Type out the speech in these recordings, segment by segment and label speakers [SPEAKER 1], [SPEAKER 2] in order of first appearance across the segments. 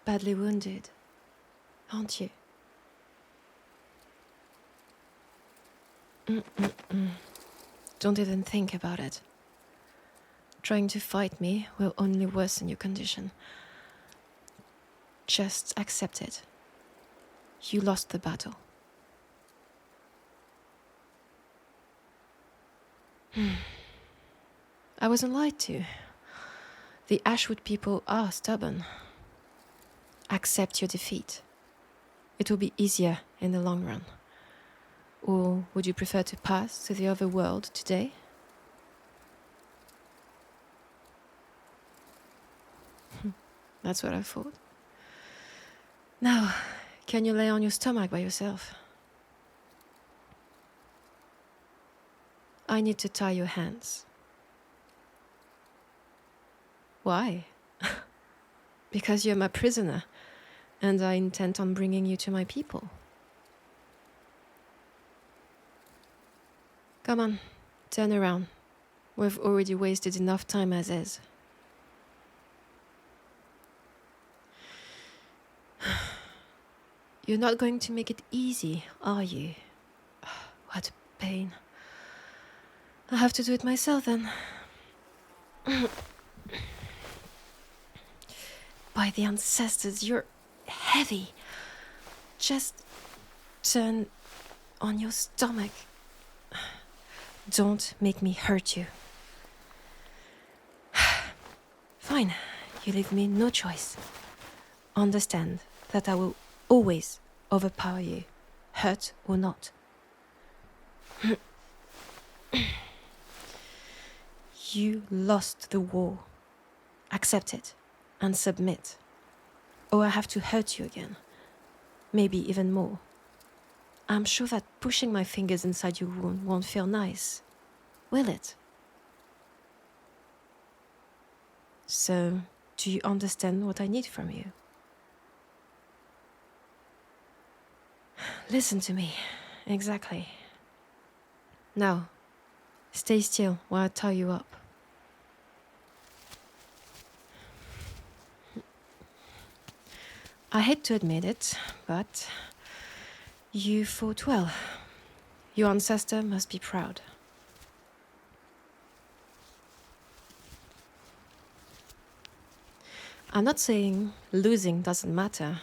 [SPEAKER 1] badly wounded, aren't you? Don't even think about it. Trying to fight me will only worsen your condition. Just accept it. You lost the battle. I wasn't lied to. The Ashwood people are stubborn. Accept your defeat. It will be easier in the long run. Or would you prefer to pass to the other world today? That's what I thought. Now, can you lay on your stomach by yourself? I need to tie your hands. Why? Because you're my prisoner, and I intend on bringing you to my people. Come on, turn around. We've already wasted enough time as is. You're not going to make it easy, are you? What pain. I'll have to do it myself then. By the ancestors, you're heavy. Just turn on your stomach. Don't make me hurt you. Fine, you leave me no choice. Understand that I will always overpower you, hurt or not. You lost the war. Accept it and submit. Or I have to hurt you again. Maybe even more. I'm sure that pushing my fingers inside your wound won't feel nice, will it? So, do you understand what I need from you? Listen to me. Exactly. Now, stay still while I tie you up. I hate to admit it, but you fought well. Your ancestor must be proud. I'm not saying losing doesn't matter.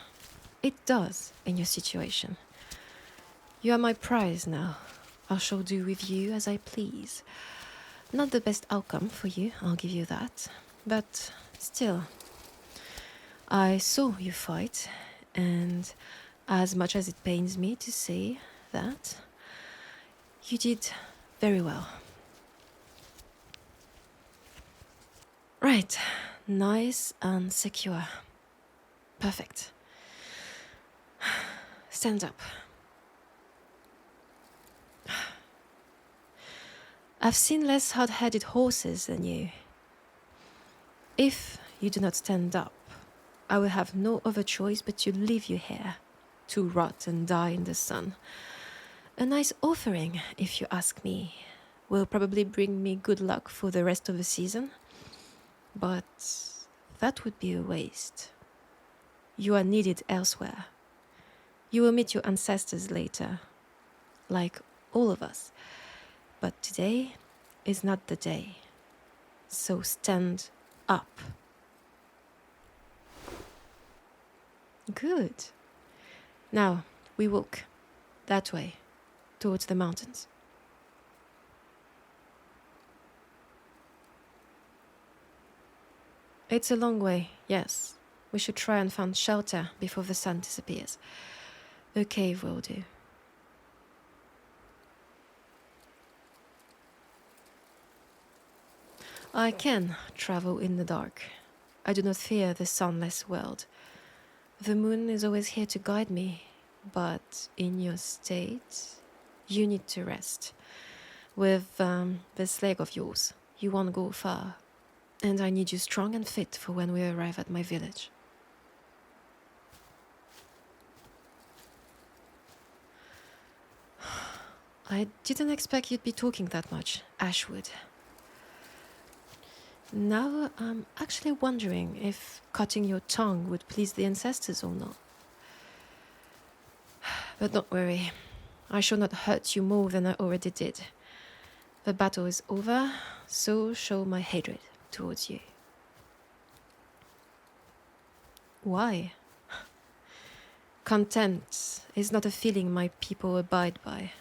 [SPEAKER 1] It does in your situation. You are my prize now. I shall do with you as I please. Not the best outcome for you, I'll give you that. But still, I saw you fight, and as much as it pains me to say that, you did very well. Right, nice and secure. Perfect. Stand up. I've seen less hard-headed horses than you. If you do not stand up, I will have no other choice but to leave you here, to rot and die in the sun. A nice offering, if you ask me, will probably bring me good luck for the rest of the season, but that would be a waste. You are needed elsewhere. You will meet your ancestors later, like all of us. But today is not the day. So stand up. Good. Now, we walk that way, towards the mountains. It's a long way, yes. We should try and find shelter before the sun disappears. A cave will do. I can travel in the dark. I do not fear the sunless world. The moon is always here to guide me, but in your state, you need to rest. With this leg of yours, you won't go far, and I need you strong and fit for when we arrive at my village. I didn't expect you'd be talking that much, Ashwood. Now I'm actually wondering if cutting your tongue would please the ancestors or not. But don't worry, I shall not hurt you more than I already did. The battle is over, so shall my hatred towards you. Why? Contempt is not a feeling my people abide by.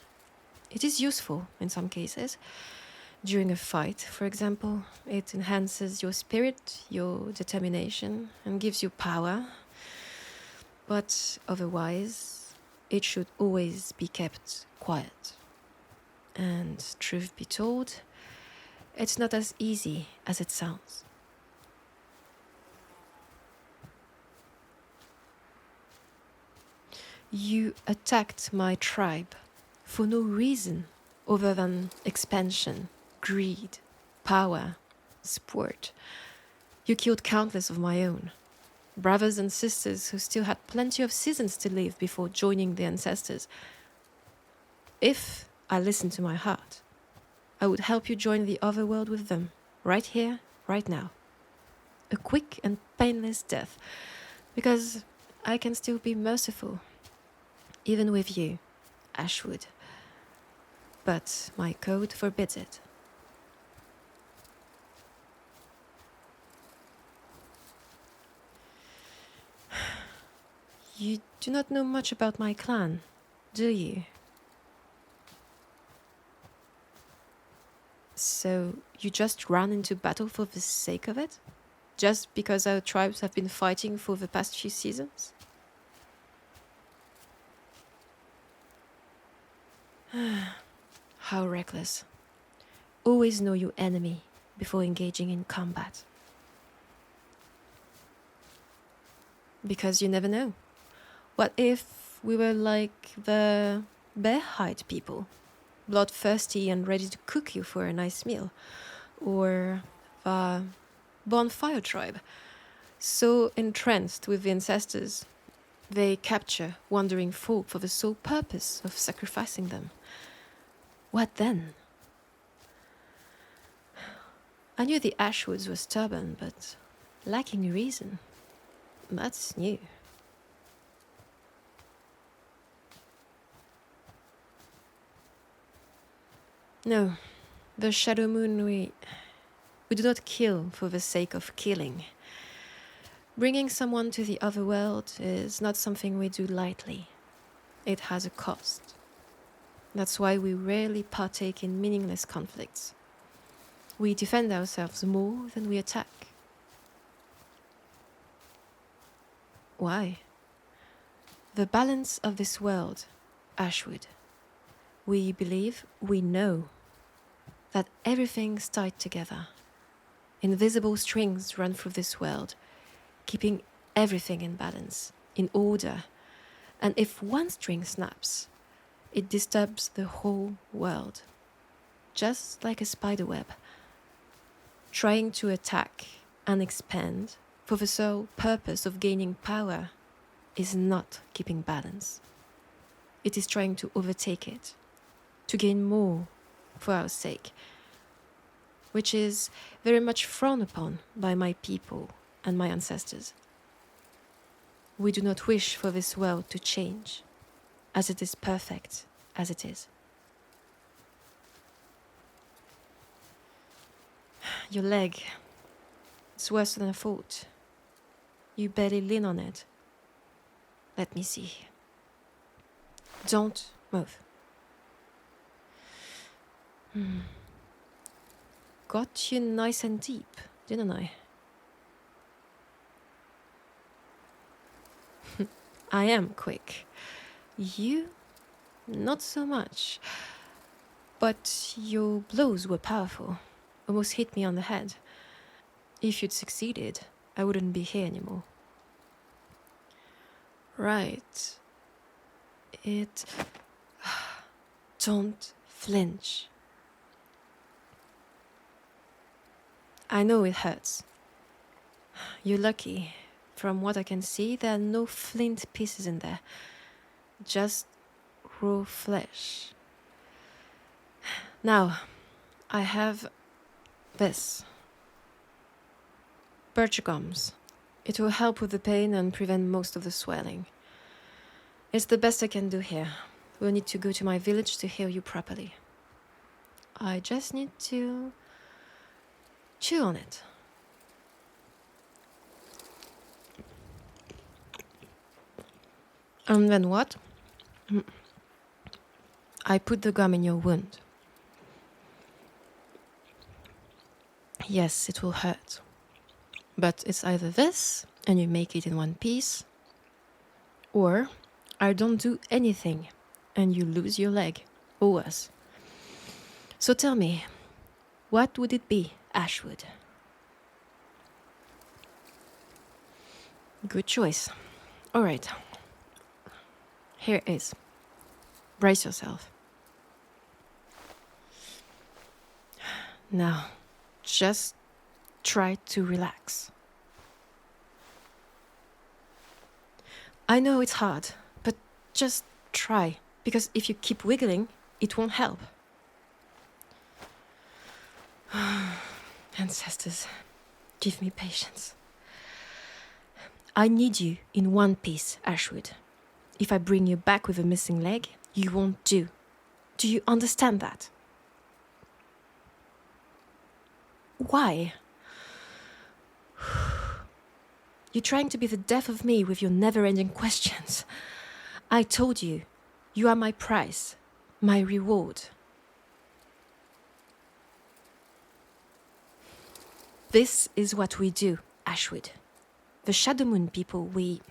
[SPEAKER 1] It is useful in some cases. During a fight, for example, it enhances your spirit, your determination, and gives you power. But otherwise, it should always be kept quiet. And truth be told, it's not as easy as it sounds. You attacked my tribe for no reason other than expansion, greed, power, sport. You killed countless of my own, brothers and sisters who still had plenty of seasons to live before joining the ancestors. If I listened to my heart, I would help you join the other world with them, right here, right now. A quick and painless death, because I can still be merciful, even with you, Ashwood. But my code forbids it. You do not know much about my clan, do you? So you just ran into battle for the sake of it? Just because our tribes have been fighting for the past few seasons? How reckless. Always know your enemy before engaging in combat. Because you never know. What if we were like the bear-hide people? Bloodthirsty and ready to cook you for a nice meal? Or the bonfire tribe? So entranced with the ancestors, they capture wandering folk for the sole purpose of sacrificing them. What then? I knew the Ashwoods were stubborn, but lacking reason. That's new. No, the Shadow Moon, we do not kill for the sake of killing. Bringing someone to the other world is not something we do lightly. It has a cost. That's why we rarely partake in meaningless conflicts. We defend ourselves more than we attack. Why? The balance of this world, Ashwood. We believe, we know, that everything's tied together. Invisible strings run through this world, keeping everything in balance, in order. And if one string snaps, it disturbs the whole world. Just like a spider web. Trying to attack and expand for the sole purpose of gaining power is not keeping balance. It is trying to overtake it, to gain more for our sake, which is very much frowned upon by my people and my ancestors. We do not wish for this world to change, as it is perfect as it is. Your leg, it's worse than I thought. You barely lean on it. Let me see. Don't move. Got you nice and deep, didn't I? I am quick. You, not so much. But your blows were powerful. Almost hit me on the head. If you'd succeeded, I wouldn't be here anymore. Right. Don't flinch. I know it hurts. You're lucky. From what I can see, there are no flint pieces in there. Just raw flesh. Now, I have this. Birch gums. It will help with the pain and prevent most of the swelling. It's the best I can do here. We'll need to go to my village to heal you properly. I just need to chew on it. And then what? I put the gum in your wound. Yes, it will hurt. But it's either this, and you make it in one piece, or I don't do anything, and you lose your leg, or worse. So tell me, what would it be, Ashwood? Good choice. All right. Here it is. Brace yourself. Now, just try to relax. I know it's hard, but just try, because if you keep wiggling, it won't help. Ancestors, give me patience. I need you in one piece, Ashwood. If I bring you back with a missing leg, you won't do. Do you understand that? Why? You're trying to be the death of me with your never-ending questions. I told you, you are my prize, my reward. This is what we do, Ashwood. The Shadow Moon people, we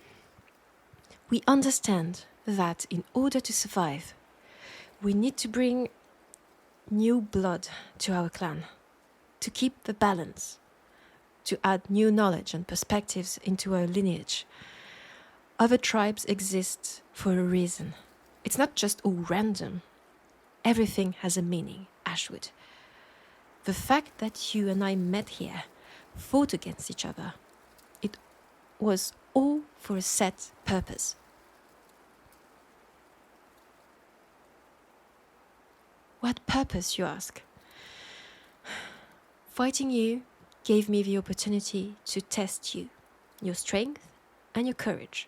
[SPEAKER 1] understand that in order to survive, we need to bring new blood to our clan, to keep the balance, to add new knowledge and perspectives into our lineage. Other tribes exist for a reason. It's not just all random. Everything has a meaning, Ashwood. The fact that you and I met here, fought against each other, it was all for a set purpose. What purpose, you ask? Fighting you gave me the opportunity to test you, your strength and your courage,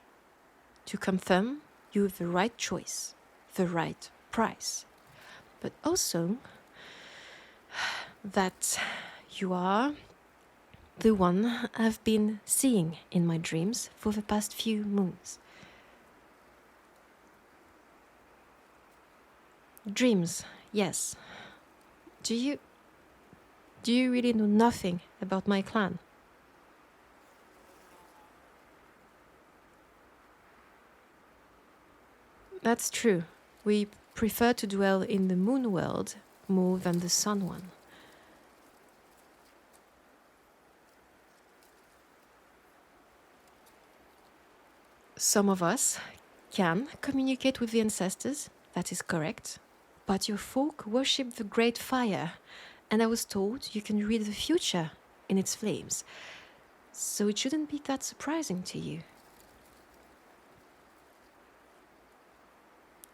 [SPEAKER 1] to confirm you with the right choice, the right price, but also that you are the one I've been seeing in my dreams for the past few moons. Dreams, yes. Do you really know nothing about my clan? That's true. We prefer to dwell in the moon world more than the sun one. Some of us can communicate with the ancestors, that is correct, but your folk worship the great fire, and I was told you can read the future in its flames, so it shouldn't be that surprising to you.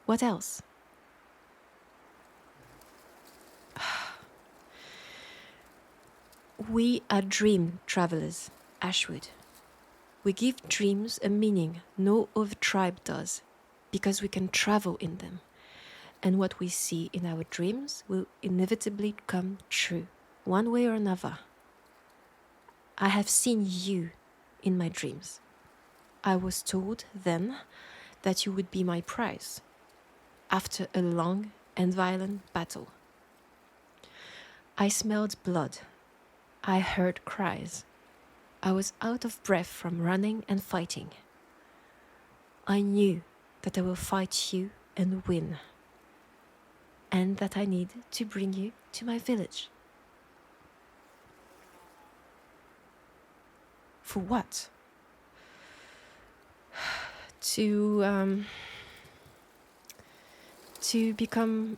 [SPEAKER 1] What else? We are dream travelers, Ashwood. We give dreams a meaning no other tribe does, because we can travel in them. And what we see in our dreams will inevitably come true, one way or another. I have seen you in my dreams. I was told then that you would be my prize, after a long and violent battle. I smelled blood. I heard cries. I was out of breath from running and fighting. I knew that I will fight you and win, and that I need to bring you to my village. For what? To become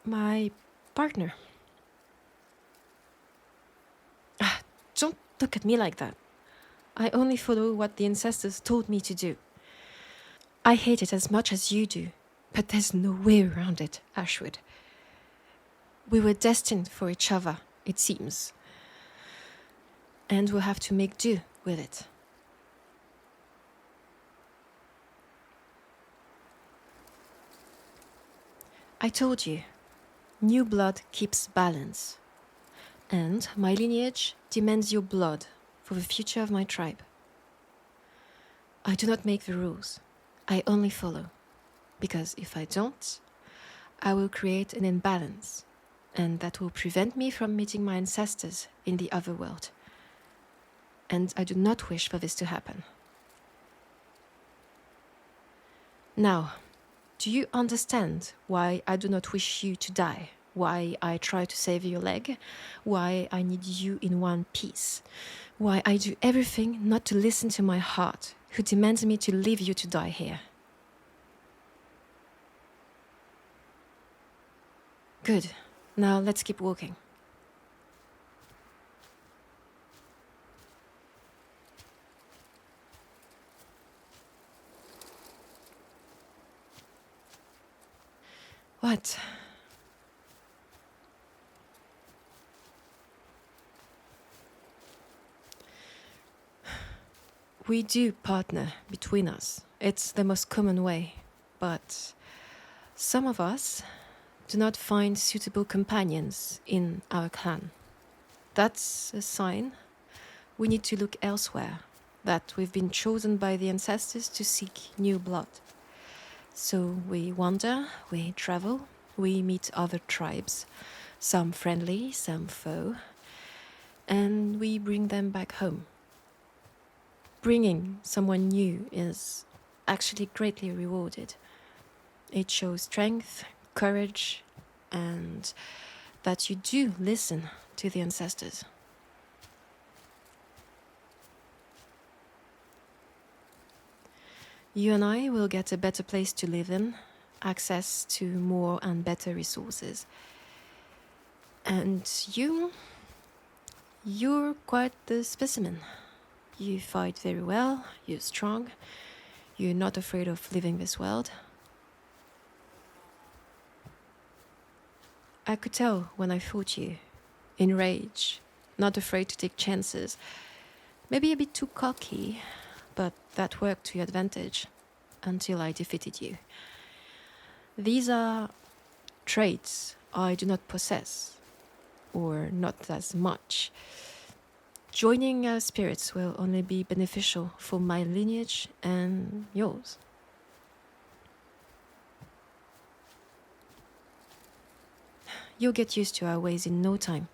[SPEAKER 1] my partner. Don't look at me like that. I only follow what the ancestors told me to do. I hate it as much as you do, but there's no way around it, Ashwood. We were destined for each other, it seems. and we'll have to make do with it. I told you, new blood keeps balance, and my lineage demands your blood for the future of my tribe. I do not make the rules, I only follow, because if I don't, I will create an imbalance, and that will prevent me from meeting my ancestors in the other world. And I do not wish for this to happen. Now, do you understand why I do not wish you to die? Why I try to save your leg? Why I need you in one piece? Why I do everything not to listen to my heart, who demands me to leave you to die here? Good. Now let's keep walking. What? We do partner between us. It's the most common way. But some of us do not find suitable companions in our clan. That's a sign we need to look elsewhere, that we've been chosen by the ancestors to seek new blood. So we wander, we travel, we meet other tribes, some friendly, some foe, and we bring them back home. Bringing someone new is actually greatly rewarded. It shows strength, courage, and that you do listen to the ancestors. You and I will get a better place to live in, access to more and better resources. And you're quite the specimen. You fight very well, you're strong, you're not afraid of leaving this world. I could tell when I fought you, in rage, not afraid to take chances, maybe a bit too cocky, but that worked to your advantage until I defeated you. These are traits I do not possess, or not as much. Joining our spirits will only be beneficial for my lineage and yours. You'll get used to our ways in no time.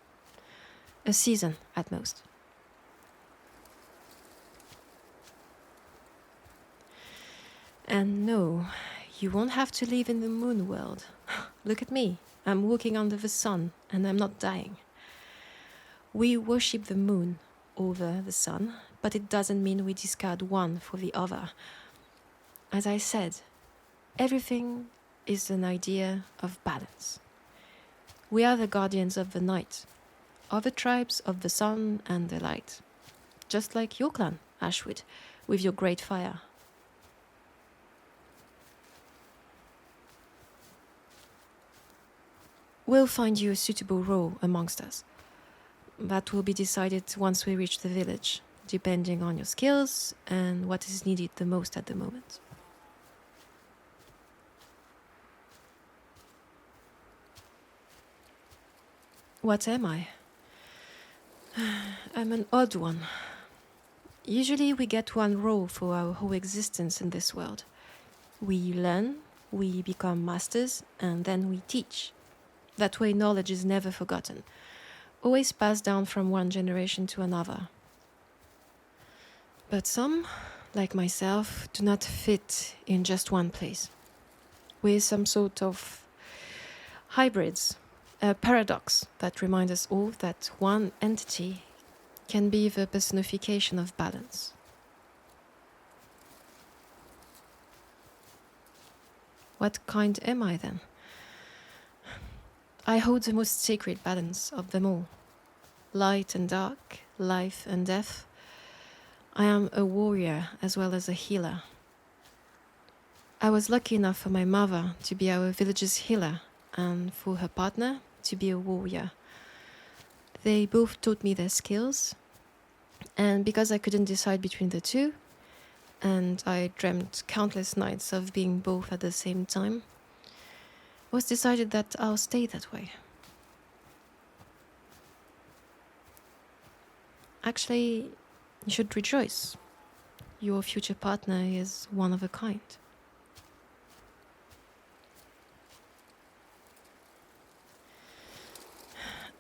[SPEAKER 1] A season at most. And no, you won't have to live in the moon world. Look at me. I'm walking under the sun and I'm not dying. We worship the moon over the sun, but it doesn't mean we discard one for the other. As I said, everything is an idea of balance. We are the guardians of the night, other tribes of the sun and the light. Just like your clan, Ashwood, with your great fire. We'll find you a suitable role amongst us. That will be decided once we reach the village, depending on your skills and what is needed the most at the moment. What am I? I'm an odd one. Usually we get one role for our whole existence in this world. We learn, we become masters, and then we teach. That way knowledge is never forgotten, always passed down from one generation to another. But some, like myself, do not fit in just one place. We're some sort of hybrids, a paradox that reminds us all that one entity can be the personification of balance. What kind am I then? I hold the most sacred balance of them all. Light and dark, life and death. I am a warrior as well as a healer. I was lucky enough for my mother to be our village's healer and for her partner to be a warrior. They both taught me their skills, And because I couldn't decide between the two, and I dreamt countless nights of being both at the same time, it was decided that I'll stay that way. Actually, you should rejoice. Your future partner is one of a kind.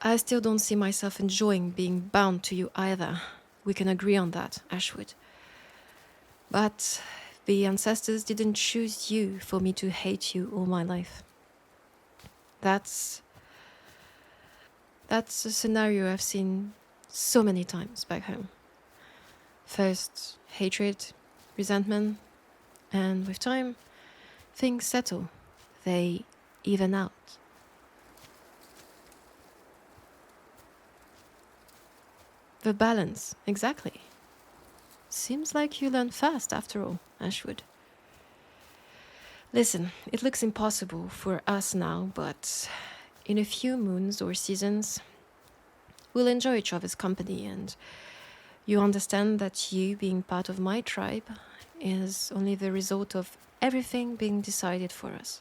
[SPEAKER 1] I still don't see myself enjoying being bound to you either. We can agree on that, Ashwood. But the ancestors didn't choose you for me to hate you all my life. That's a scenario I've seen so many times back home. First, hatred, resentment, and with time, things settle. They even out. The balance, exactly. Seems like you learn fast after all, Ashwood. Listen, it looks impossible for us now, but in a few moons or seasons, we'll enjoy each other's company, and you understand that you being part of my tribe is only the result of everything being decided for us.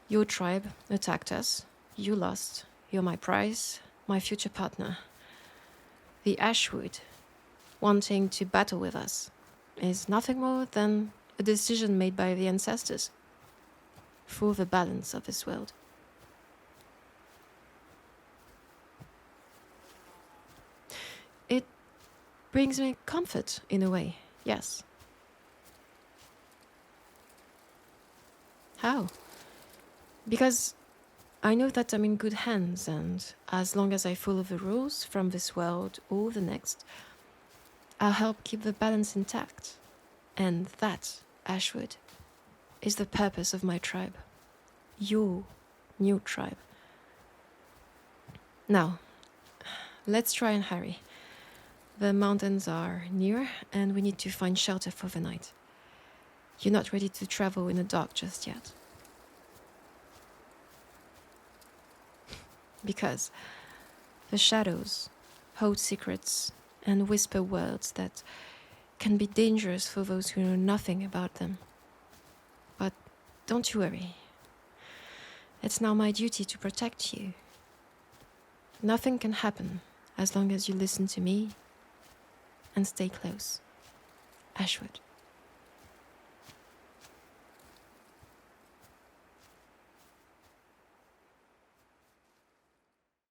[SPEAKER 1] Your tribe attacked us, you lost, you're my prize, my future partner. The Ashwood, wanting to battle with us, is nothing more than a decision made by the ancestors for the balance of this world. It brings me comfort in a way, yes. How? Because I know that I'm in good hands, and as long as I follow the rules from this world or the next, I'll help keep the balance intact. And that, Ashwood, is the purpose of my tribe. Your new tribe. Now, let's try and hurry. The mountains are near, and we need to find shelter for the night. You're not ready to travel in the dark just yet. Because the shadows hold secrets and whisper words that can be dangerous for those who know nothing about them. But don't you worry. It's now my duty to protect you. Nothing can happen as long as you listen to me and stay close. Ashwood.